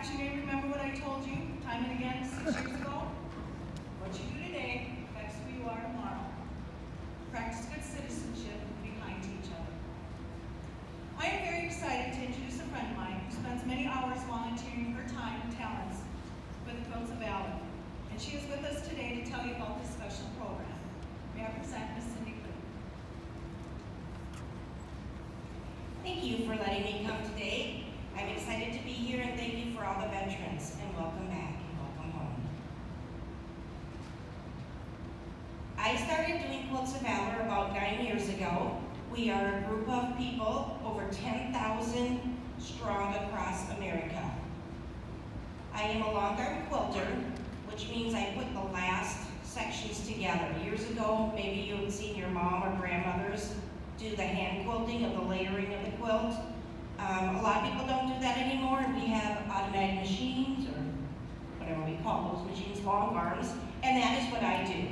Perhaps you may remember what I told you time and again 6 years ago. What you do today affects who you are tomorrow. Practice good citizenship and be kind to each other. I am very excited to introduce a friend of mine who spends many hours volunteering her time and talents for the Quilts of Valor. And she is with us today to tell you about this special program. May I present Ms. Cindy Cleary. Thank you for letting me come today. I'm excited to be here and thank you for all the veterans, and welcome back and welcome home. I started doing Quilts of Valor about 9 years ago. We are a group of people, over 10,000 strong across America. I am a long arm quilter, which means I put the last sections together. Years ago, maybe you had seen your mom or grandmothers do the hand quilting of the layering of the quilt. A lot of people don't do that anymore, and we have automatic machines, or whatever we call those machines, long arms, and that is what I do.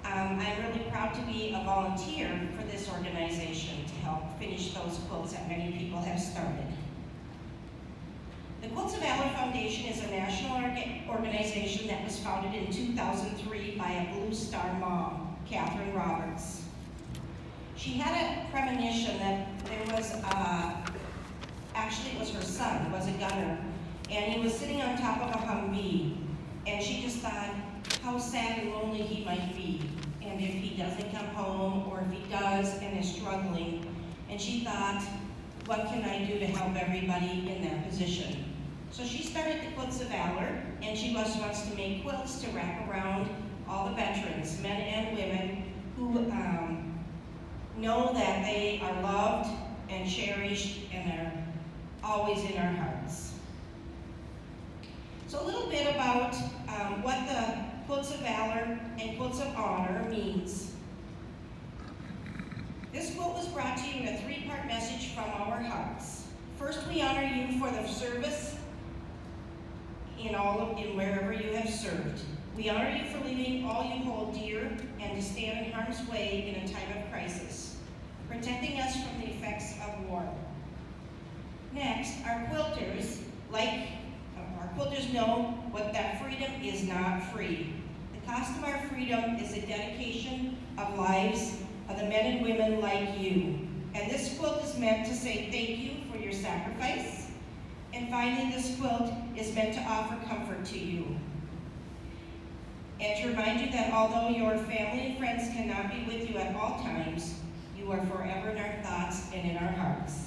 I'm really proud to be a volunteer for this organization to help finish those quilts that many people have started. The Quilts of Valor Foundation is a national organization that was founded in 2003 by a Blue Star mom, Catherine Roberts. She had a premonition that there was actually it was her son, was a gunner, and he was sitting on top of a Humvee, and she just thought how sad and lonely he might be, and if he doesn't come home, or if he does and is struggling, and she thought, what can I do to help everybody in that position? So she started the Quilts of Valor, and she just wants to make quilts to wrap around all the veterans, men and women, who know that they are loved and cherished and are always in our hearts. So a little bit about what the Quilts of Valor and Quilts of Honor means. This quilt was brought to you in a three-part message from our hearts. First, we honor you for the service in wherever you have served. We honor you for leaving all you hold dear and to stand in harm's way in a time of crisis, protecting us from the effects of war. Next, our quilters know that freedom is not free. The cost of our freedom is a dedication of lives of the men and women like you. And this quilt is meant to say thank you for your sacrifice. And finally, this quilt is meant to offer comfort to you. And to remind you that although your family and friends cannot be with you at all times, you are forever in our thoughts and in our hearts.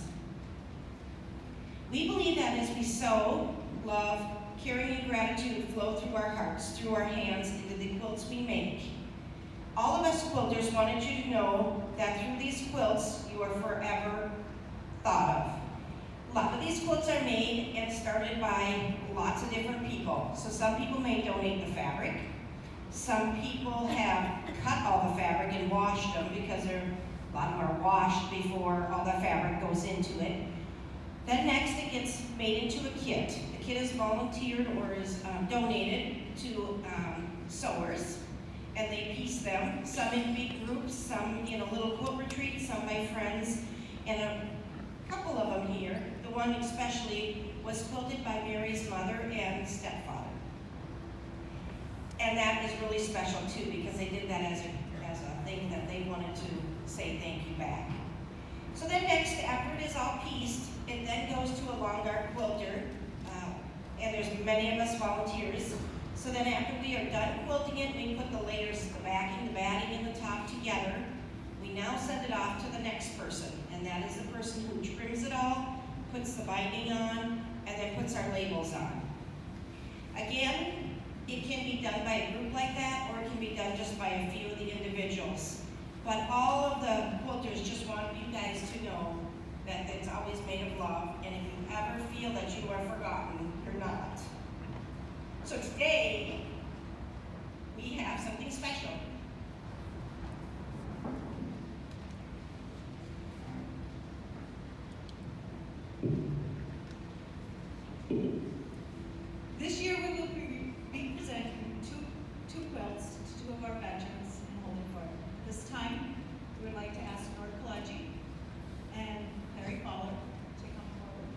We believe that as we sow, love, caring, and gratitude flow through our hearts, through our hands, into the quilts we make. All of us quilters wanted you to know that through these quilts, you are forever thought of. A lot of these quilts are made and started by lots of different people. So some people may donate the fabric. Some people have cut all the fabric and washed them because a lot of them are washed before all the fabric goes into it. Then next it gets made into a kit. The kit is volunteered or is donated to sewers, and they piece them, some in big groups, some in a little quilt retreat, some by friends, and a couple of them here. The one especially was quilted by Mary's mother and stepfather. And that is really special too, because they did that as a thing that they wanted to say thank you back. So then next, after it is all pieced, it then goes to a long arm quilter, and there's many of us volunteers. So then after we are done quilting it, we put the layers, the backing, the batting, and the top together. We now send it off to the next person, and that is the person who trims it all, puts the binding on, and then puts our labels on. Again, it can be done by a group like that, or it can be done just by a few of the individuals. But all of the quilters just want you guys to know that it's always made of love, and if you ever feel that you are forgotten, you're not. So today, we have something special. This year we will be presenting two quilts to two of our veterans in Holdingford. This time, we would like to ask Norby and Clarey to come forward.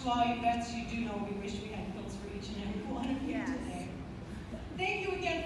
To all you vets, you do know we wish we had quilts for each and every one of you Yes. today. Thank you again